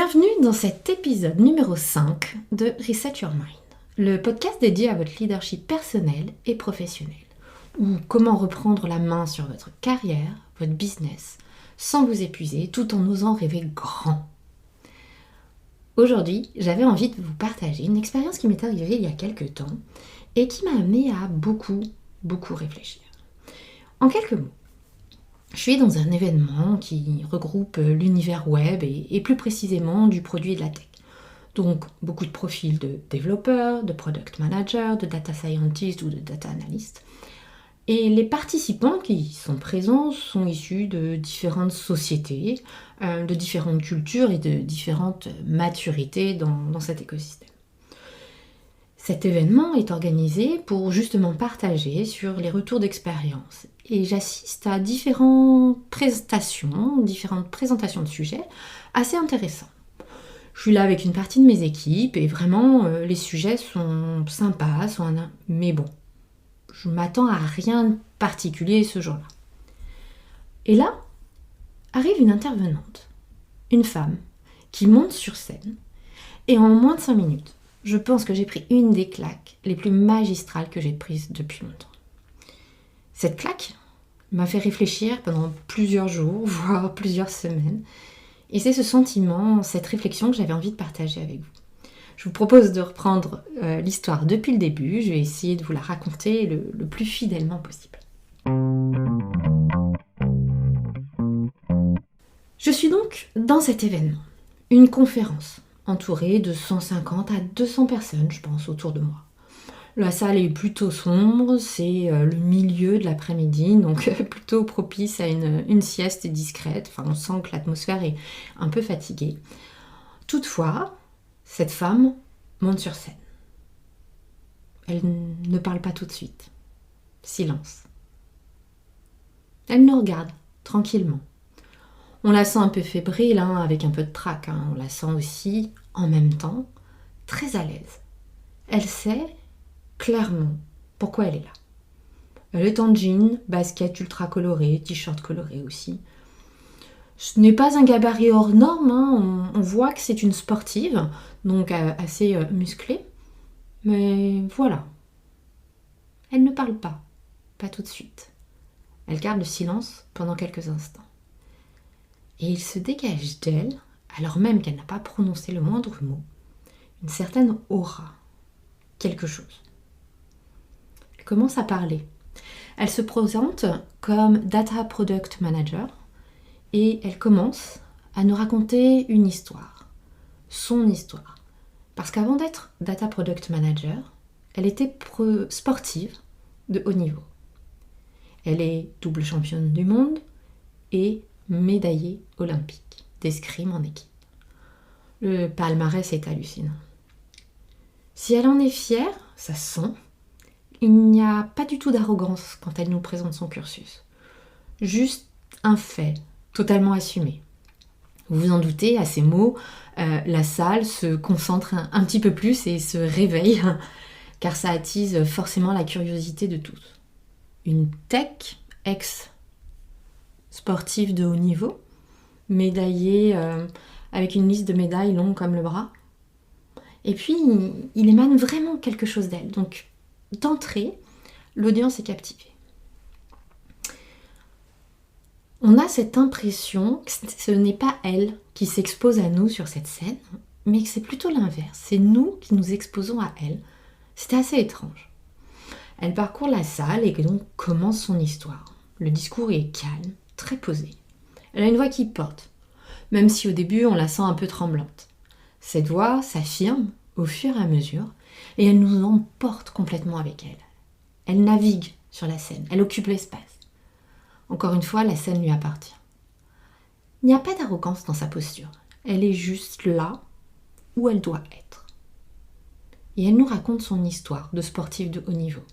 Bienvenue dans cet épisode numéro 5 de Reset Your Mind, le podcast dédié à votre leadership personnel et professionnel, ou comment reprendre la main sur votre carrière, votre business, sans vous épuiser tout en osant rêver grand. Aujourd'hui, j'avais envie de vous partager une expérience qui m'est arrivée il y a quelques temps et qui m'a amenée à beaucoup réfléchir. En quelques mots, je suis dans un événement qui regroupe l'univers web et plus précisément du produit et de la tech. Donc beaucoup de profils de développeurs, de product managers, de data scientists ou de data analysts. Et les participants qui sont présents sont issus de différentes sociétés, de différentes cultures et de différentes maturités dans cet écosystème. Cet événement est organisé pour justement partager sur les retours d'expérience. Et j'assiste à différentes présentations de sujets assez intéressants. Je suis là avec une partie de mes équipes et vraiment les sujets sont sympas, mais bon, je m'attends à rien de particulier ce jour-là. Et là, arrive une intervenante, une femme, qui monte sur scène et en moins de 5 minutes, je pense que j'ai pris une des claques les plus magistrales que j'ai prises depuis longtemps. Cette claque m'a fait réfléchir pendant plusieurs jours, voire plusieurs semaines. Et c'est ce sentiment, cette réflexion que j'avais envie de partager avec vous. Je vous propose de reprendre l'histoire depuis le début. Je vais essayer de vous la raconter le plus fidèlement possible. Je suis donc dans cet événement, une conférence, entourée de 150 à 200 personnes, je pense, autour de moi. La salle est plutôt sombre, c'est le milieu de l'après-midi, donc plutôt propice à une sieste discrète. Enfin, on sent que l'atmosphère est un peu fatiguée. Toutefois, cette femme monte sur scène. Elle ne parle pas tout de suite. Silence. Elle nous regarde, tranquillement. On la sent un peu fébrile, avec un peu de trac. On la sent aussi, en même temps, très à l'aise. Elle sait clairement pourquoi elle est là. Elle est en jean, basket ultra coloré, t-shirt coloré aussi. Ce n'est pas un gabarit hors norme, on voit que c'est une sportive, donc assez musclée. Mais voilà. Elle ne parle pas tout de suite. Elle garde le silence pendant quelques instants. Et il se dégage d'elle, alors même qu'elle n'a pas prononcé le moindre mot, une certaine aura, quelque chose. Elle commence à parler. Elle se présente comme Data Product Manager et elle commence à nous raconter une histoire, son histoire. Parce qu'avant d'être Data Product Manager, elle était sportive de haut niveau. Elle est double championne du monde et médaillée olympique d'escrime en équipe. Le palmarès est hallucinant. Si elle en est fière, ça se sent, il n'y a pas du tout d'arrogance quand elle nous présente son cursus. Juste un fait, totalement assumé. Vous vous en doutez, à ces mots, la salle se concentre un petit peu plus et se réveille, car ça attise forcément la curiosité de tous. Une tech ex-sportive de haut niveau, médaillée avec une liste de médailles longue comme le bras. Et puis, il émane vraiment quelque chose d'elle. Donc, d'entrée, l'audience est captivée. On a cette impression que ce n'est pas elle qui s'expose à nous sur cette scène, mais que c'est plutôt l'inverse. C'est nous qui nous exposons à elle. C'était assez étrange. Elle parcourt la salle et donc commence son histoire. Le discours est calme, très posé. Elle a une voix qui porte, même si au début on la sent un peu tremblante. Cette voix s'affirme au fur et à mesure et elle nous emporte complètement avec elle. Elle navigue sur la scène, elle occupe l'espace. Encore une fois, la scène lui appartient. Il n'y a pas d'arrogance dans sa posture. Elle est juste là où elle doit être. Et elle nous raconte son histoire de sportive de haut niveau,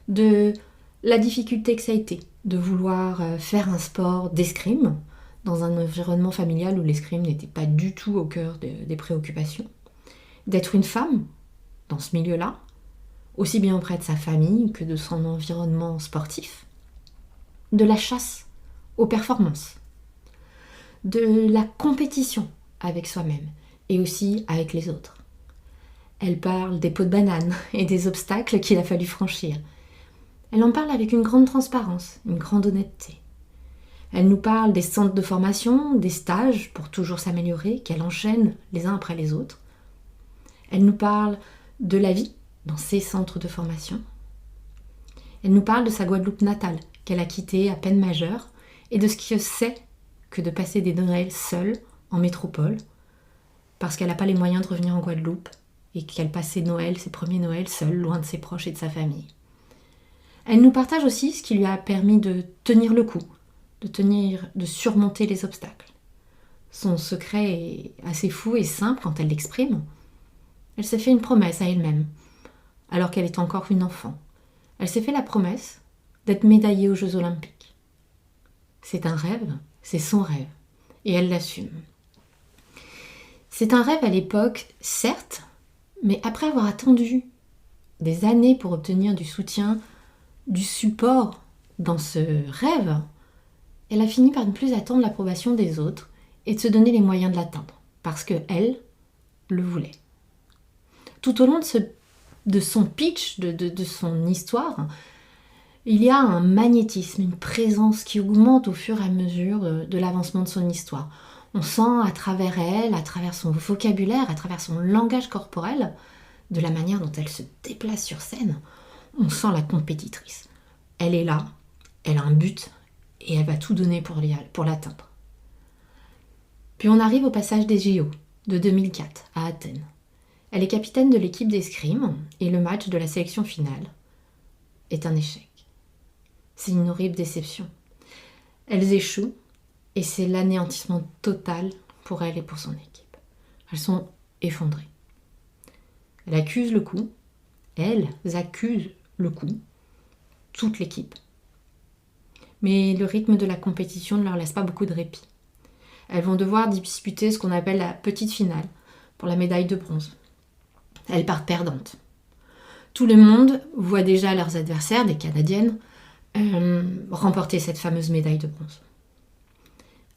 de la difficulté que ça a été de vouloir faire un sport d'escrime dans un environnement familial où l'escrime n'était pas du tout au cœur des préoccupations, d'être une femme dans ce milieu-là, aussi bien auprès de sa famille que de son environnement sportif, de la chasse aux performances, de la compétition avec soi-même et aussi avec les autres. Elle parle des pots de banane et des obstacles qu'il a fallu franchir. Elle en parle avec une grande transparence, une grande honnêteté. Elle nous parle des centres de formation, des stages pour toujours s'améliorer, qu'elle enchaîne les uns après les autres. Elle nous parle de la vie dans ces centres de formation. Elle nous parle de sa Guadeloupe natale, qu'elle a quittée à peine majeure, et de ce que c'est que de passer des Noëls seule en métropole, parce qu'elle n'a pas les moyens de revenir en Guadeloupe, et qu'elle passait Noël, ses premiers Noëls, seule, loin de ses proches et de sa famille. Elle nous partage aussi ce qui lui a permis de tenir le coup, de surmonter les obstacles. Son secret est assez fou et simple quand elle l'exprime. Elle s'est fait une promesse à elle-même, alors qu'elle est encore une enfant. Elle s'est fait la promesse d'être médaillée aux Jeux Olympiques. C'est un rêve, c'est son rêve, et elle l'assume. C'est un rêve à l'époque, certes, mais après avoir attendu des années pour obtenir du soutien, du support dans ce rêve, elle a fini par ne plus attendre l'approbation des autres et de se donner les moyens de l'atteindre, parce qu'elle le voulait. Tout au long de son pitch, de son histoire, il y a un magnétisme, une présence qui augmente au fur et à mesure de l'avancement de son histoire. On sent à travers elle, à travers son vocabulaire, à travers son langage corporel, de la manière dont elle se déplace sur scène, on sent la compétitrice. Elle est là, elle a un but, et elle va tout donner pour l'atteindre. Puis on arrive au passage des JO de 2004 à Athènes. Elle est capitaine de l'équipe d'escrime et le match de la sélection finale est un échec. C'est une horrible déception. Elles échouent et c'est l'anéantissement total pour elle et pour son équipe. Elles sont effondrées. Elles accusent le coup, toute l'équipe. Mais le rythme de la compétition ne leur laisse pas beaucoup de répit. Elles vont devoir disputer ce qu'on appelle la petite finale pour la médaille de bronze. Elles partent perdantes. Tout le monde voit déjà leurs adversaires, des Canadiennes, remporter cette fameuse médaille de bronze.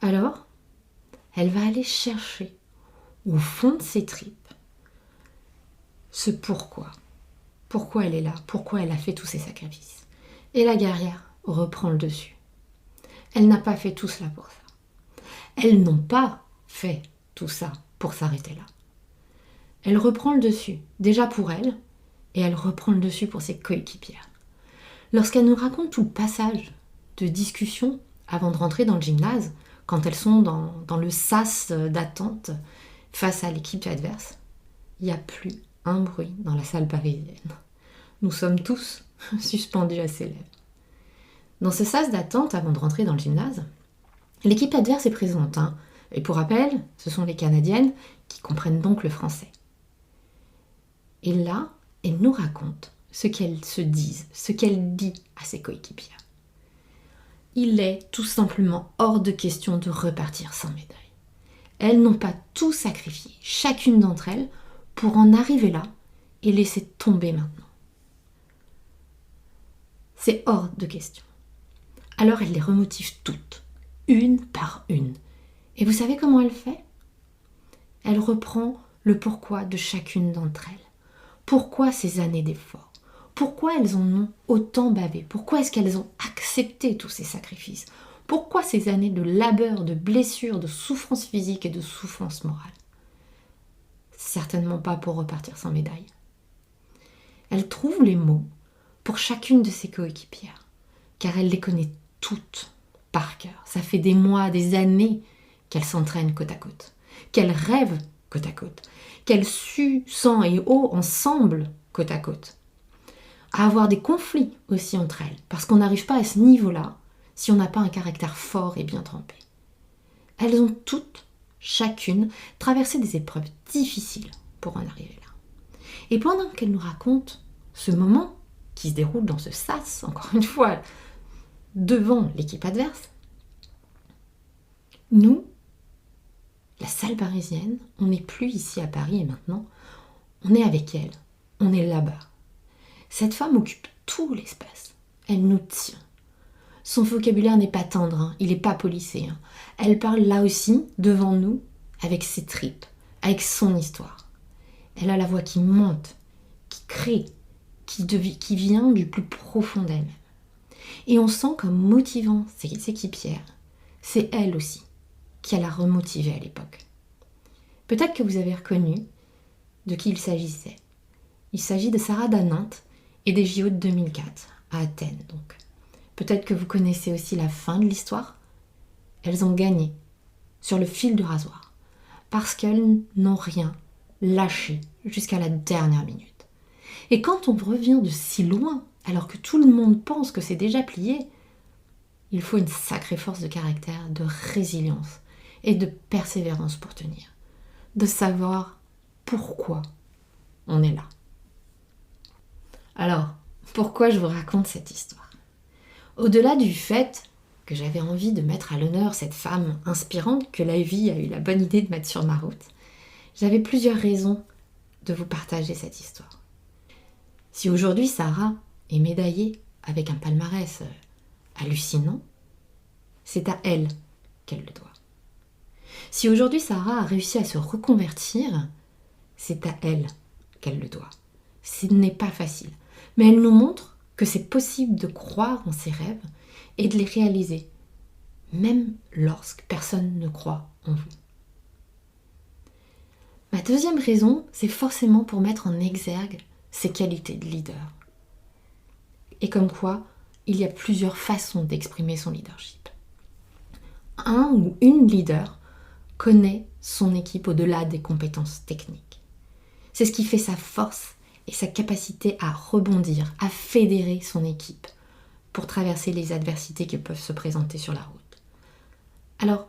Alors, elle va aller chercher au fond de ses tripes ce pourquoi. Pourquoi elle est là, pourquoi elle a fait tous ces sacrifices. Et la guerrière reprend le dessus. Elle n'a pas fait tout cela pour ça. Elles n'ont pas fait tout ça pour s'arrêter là. Elle reprend le dessus, déjà pour elle, et elle reprend le dessus pour ses coéquipières. Lorsqu'elle nous raconte tout le passage de discussion avant de rentrer dans le gymnase, quand elles sont dans le sas d'attente face à l'équipe adverse, il n'y a plus un bruit dans la salle parisienne. Nous sommes tous suspendus à ses lèvres. Dans ce sas d'attente avant de rentrer dans le gymnase, l'équipe adverse est présente. Et pour rappel, ce sont les Canadiennes qui comprennent donc le français. Et là, elle nous raconte ce qu'elles se disent, ce qu'elle dit à ses coéquipières. Il est tout simplement hors de question de repartir sans médaille. Elles n'ont pas tout sacrifié, chacune d'entre elles, pour en arriver là et laisser tomber maintenant. C'est hors de question. Alors elle les remotive toutes, une par une. Et vous savez comment elle fait ? Elle reprend le pourquoi de chacune d'entre elles. Pourquoi ces années d'efforts ? Pourquoi elles en ont autant bavé ? Pourquoi est-ce qu'elles ont accepté tous ces sacrifices ? Pourquoi ces années de labeur, de blessures, de souffrance physique et de souffrance morale ? Certainement pas pour repartir sans médaille. Elle trouve les mots pour chacune de ses coéquipières, car elle les connaît toutes par cœur. Ça fait des mois, des années qu'elles s'entraînent côte à côte, qu'elles rêvent côte à côte, qu'elles suent sang et eau ensemble côte à côte. À avoir des conflits aussi entre elles, parce qu'on n'arrive pas à ce niveau-là si on n'a pas un caractère fort et bien trempé. Elles ont toutes, chacune, traversé des épreuves difficiles pour en arriver là. Et pendant qu'elles nous racontent ce moment qui se déroule dans ce sas, encore une fois, devant l'équipe adverse, nous, la salle parisienne, on n'est plus ici à Paris et maintenant, on est avec elle, on est là-bas. Cette femme occupe tout l'espace, elle nous tient. Son vocabulaire n'est pas tendre, il n'est pas policé. Elle parle là aussi, devant nous, avec ses tripes, avec son histoire. Elle a la voix qui monte, qui crée, qui vient du plus profond d'elle-même. Et on sent qu'en motivant ses équipières, c'est elle aussi qui la remotivée à l'époque. Peut-être que vous avez reconnu de qui il s'agissait. Il s'agit de Sarah Danante et des JO de 2004, à Athènes donc. Peut-être que vous connaissez aussi la fin de l'histoire. Elles ont gagné, sur le fil du rasoir, parce qu'elles n'ont rien lâché jusqu'à la dernière minute. Et quand on revient de si loin, alors que tout le monde pense que c'est déjà plié, il faut une sacrée force de caractère, de résilience et de persévérance pour tenir. De savoir pourquoi on est là. Alors, pourquoi je vous raconte cette histoire ? Au-delà du fait que j'avais envie de mettre à l'honneur cette femme inspirante que la vie a eu la bonne idée de mettre sur ma route, j'avais plusieurs raisons de vous partager cette histoire. Si aujourd'hui Sarah est médaillée avec un palmarès hallucinant, c'est à elle qu'elle le doit. Si aujourd'hui Sarah a réussi à se reconvertir, c'est à elle qu'elle le doit. Ce n'est pas facile, mais elle nous montre que c'est possible de croire en ses rêves et de les réaliser, même lorsque personne ne croit en vous. Ma deuxième raison, c'est forcément pour mettre en exergue ses qualités de leader. Et comme quoi, il y a plusieurs façons d'exprimer son leadership. Un ou une leader connaît son équipe au-delà des compétences techniques. C'est ce qui fait sa force et sa capacité à rebondir, à fédérer son équipe pour traverser les adversités qui peuvent se présenter sur la route. Alors,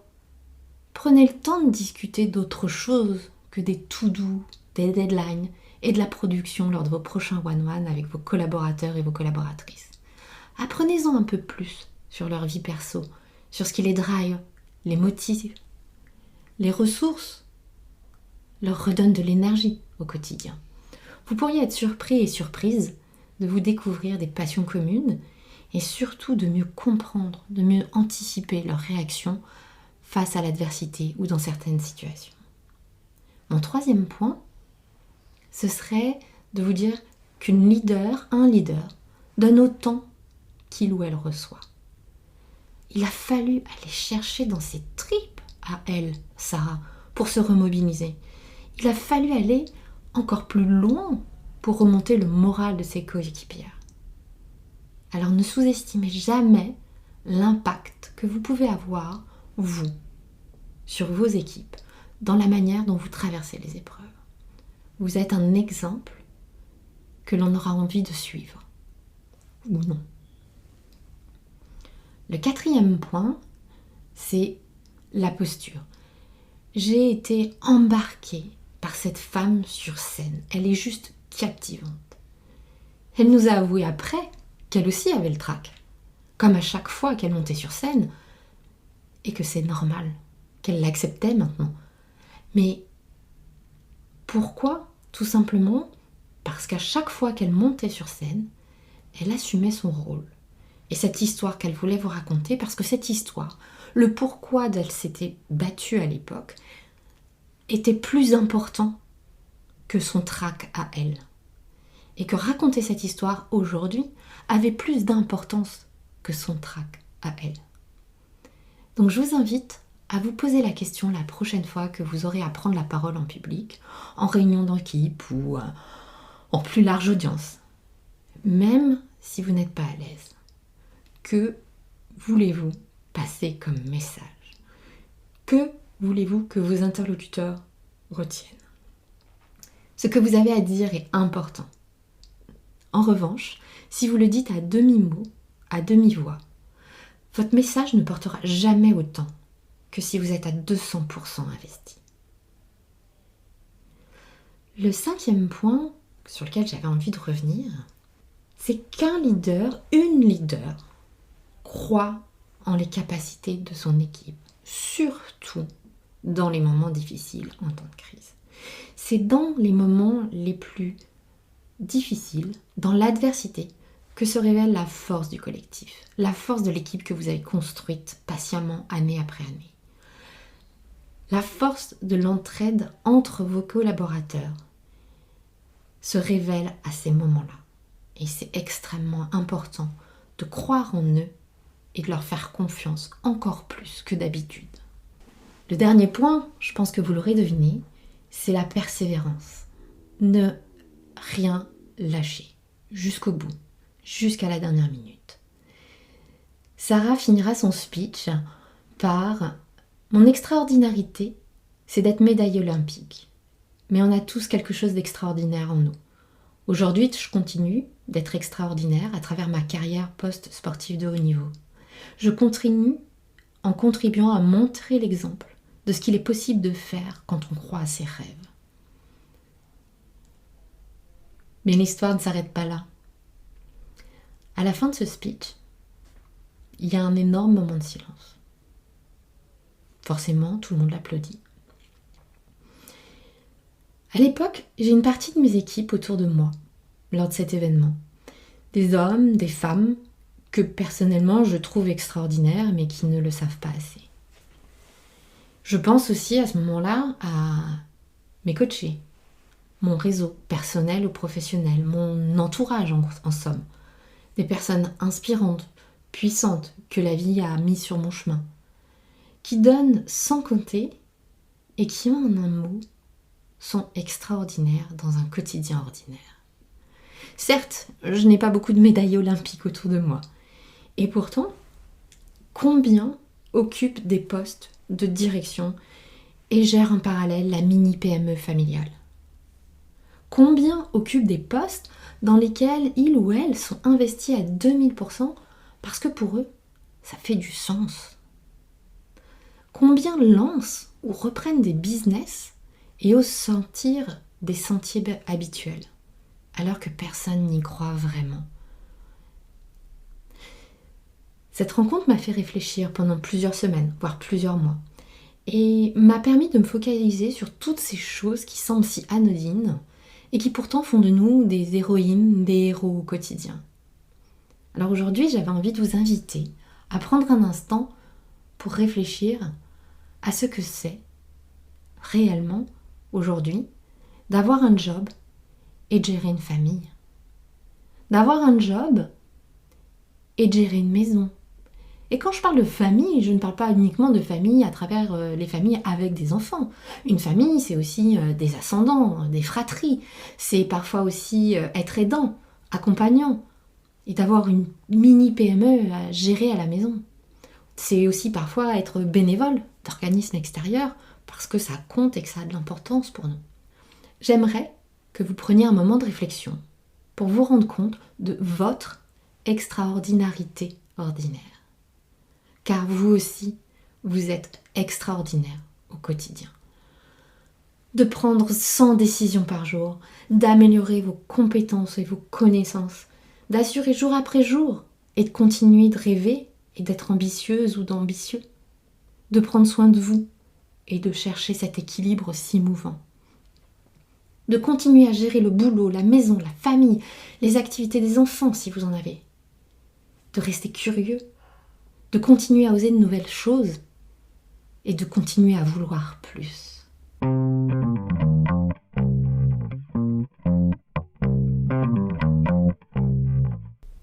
prenez le temps de discuter d'autre chose que des to-do, des deadlines et de la production lors de vos prochains one-one avec vos collaborateurs et vos collaboratrices. Apprenez-en un peu plus sur leur vie perso, sur ce qui les drive, les motive, les ressources, leur redonnent de l'énergie au quotidien. Vous pourriez être surpris et surprise de vous découvrir des passions communes et surtout de mieux comprendre, de mieux anticiper leurs réactions face à l'adversité ou dans certaines situations. Mon troisième point, ce serait de vous dire un leader, donne autant qu'il ou elle reçoit. Il a fallu aller chercher dans ses tripes à elle, Sarah, pour se remobiliser. Il a fallu aller encore plus loin pour remonter le moral de ses coéquipières. Alors ne sous-estimez jamais l'impact que vous pouvez avoir, vous, sur vos équipes, dans la manière dont vous traversez les épreuves. Vous êtes un exemple que l'on aura envie de suivre, ou non. Le quatrième point, c'est la posture. J'ai été embarquée par cette femme sur scène. Elle est juste captivante. Elle nous a avoué après qu'elle aussi avait le trac, comme à chaque fois qu'elle montait sur scène, et que c'est normal, qu'elle l'acceptait maintenant. Mais pourquoi ? Tout simplement parce qu'à chaque fois qu'elle montait sur scène, elle assumait son rôle. Et cette histoire qu'elle voulait vous raconter, parce que cette histoire, le pourquoi d'elle s'était battue à l'époque, était plus important que son trac à elle. Et que raconter cette histoire aujourd'hui avait plus d'importance que son trac à elle. Donc je vous invite à vous poser la question la prochaine fois que vous aurez à prendre la parole en public, en réunion d'équipe ou en plus large audience. Même si vous n'êtes pas à l'aise. Que voulez-vous passer comme message ? Que voulez-vous que vos interlocuteurs retiennent ? Ce que vous avez à dire est important. En revanche, si vous le dites à demi-mot, à demi-voix, votre message ne portera jamais autant que si vous êtes à 200% investi. Le cinquième point sur lequel j'avais envie de revenir, c'est qu'un leader, une leader, croit en les capacités de son équipe, surtout dans les moments difficiles en temps de crise. C'est dans les moments les plus difficiles, dans l'adversité, que se révèle la force du collectif, la force de l'équipe que vous avez construite patiemment année après année. La force de l'entraide entre vos collaborateurs se révèle à ces moments-là. Et c'est extrêmement important de croire en eux et de leur faire confiance encore plus que d'habitude. Le dernier point, je pense que vous l'aurez deviné, c'est la persévérance. Ne rien lâcher jusqu'au bout, jusqu'à la dernière minute. Sarah finira son speech par « Mon extraordinarité, c'est d'être médaillée olympique. Mais on a tous quelque chose d'extraordinaire en nous. Aujourd'hui, je continue d'être extraordinaire à travers ma carrière post-sportive de haut niveau. Je continue en contribuant à montrer l'exemple de ce qu'il est possible de faire quand on croit à ses rêves. Mais l'histoire ne s'arrête pas là. À la fin de ce speech, il y a un énorme moment de silence. Forcément, tout le monde l'applaudit. À l'époque, j'ai une partie de mes équipes autour de moi lors de cet événement. Des hommes, des femmes que personnellement je trouve extraordinaires mais qui ne le savent pas assez. Je pense aussi à ce moment-là à mes coachés, mon réseau personnel ou professionnel, mon entourage en somme. Des personnes inspirantes, puissantes que la vie a mis sur mon chemin, qui donnent sans compter et qui, en un mot, sont extraordinaires dans un quotidien ordinaire. Certes, je n'ai pas beaucoup de médailles olympiques autour de moi. Et pourtant, combien occupent des postes de direction et gèrent en parallèle la mini PME familiale? Combien occupent des postes dans lesquels ils ou elles sont investis à 2000% parce que pour eux, ça fait du sens? Combien lancent ou reprennent des business et osent sortir des sentiers habituels alors que personne n'y croit vraiment? Cette rencontre m'a fait réfléchir pendant plusieurs semaines, voire plusieurs mois, et m'a permis de me focaliser sur toutes ces choses qui semblent si anodines et qui pourtant font de nous des héroïnes, des héros au quotidien. Alors aujourd'hui, j'avais envie de vous inviter à prendre un instant pour réfléchir à ce que c'est réellement aujourd'hui d'avoir un job et de gérer une famille. D'avoir un job et de gérer une maison. Et quand je parle de famille, je ne parle pas uniquement de famille à travers les familles avec des enfants. Une famille, c'est aussi des ascendants, des fratries. C'est parfois aussi être aidant, accompagnant, et d'avoir une mini PME à gérer à la maison. C'est aussi parfois être bénévole d'organismes extérieurs, parce que ça compte et que ça a de l'importance pour nous. J'aimerais que vous preniez un moment de réflexion pour vous rendre compte de votre extraordinarité ordinaire. Car vous aussi, vous êtes extraordinaire au quotidien. De prendre 100 décisions par jour, d'améliorer vos compétences et vos connaissances, d'assurer jour après jour et de continuer de rêver et d'être ambitieuse ou d'ambitieux, de prendre soin de vous et de chercher cet équilibre si mouvant. De continuer à gérer le boulot, la maison, la famille, les activités des enfants si vous en avez. De rester curieux, de continuer à oser de nouvelles choses et de continuer à vouloir plus.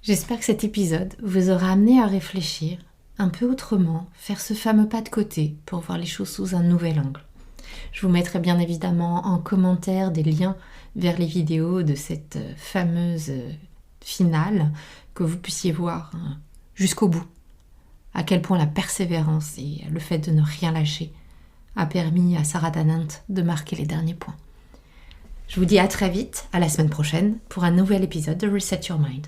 J'espère que cet épisode vous aura amené à réfléchir un peu autrement, faire ce fameux pas de côté pour voir les choses sous un nouvel angle. Je vous mettrai bien évidemment en commentaire des liens vers les vidéos de cette fameuse finale, que vous puissiez voir jusqu'au bout à quel point la persévérance et le fait de ne rien lâcher a permis à Sarah Danant de marquer les derniers points. Je vous dis à très vite, à la semaine prochaine, pour un nouvel épisode de Reset Your Mind.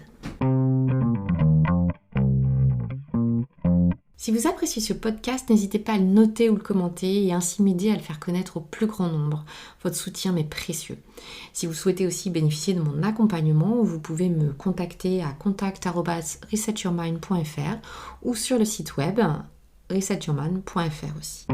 Si vous appréciez ce podcast, n'hésitez pas à le noter ou le commenter et ainsi m'aider à le faire connaître au plus grand nombre. Votre soutien m'est précieux. Si vous souhaitez aussi bénéficier de mon accompagnement, vous pouvez me contacter à contact@resetyourmind.fr ou sur le site web resetyourmind.fr aussi.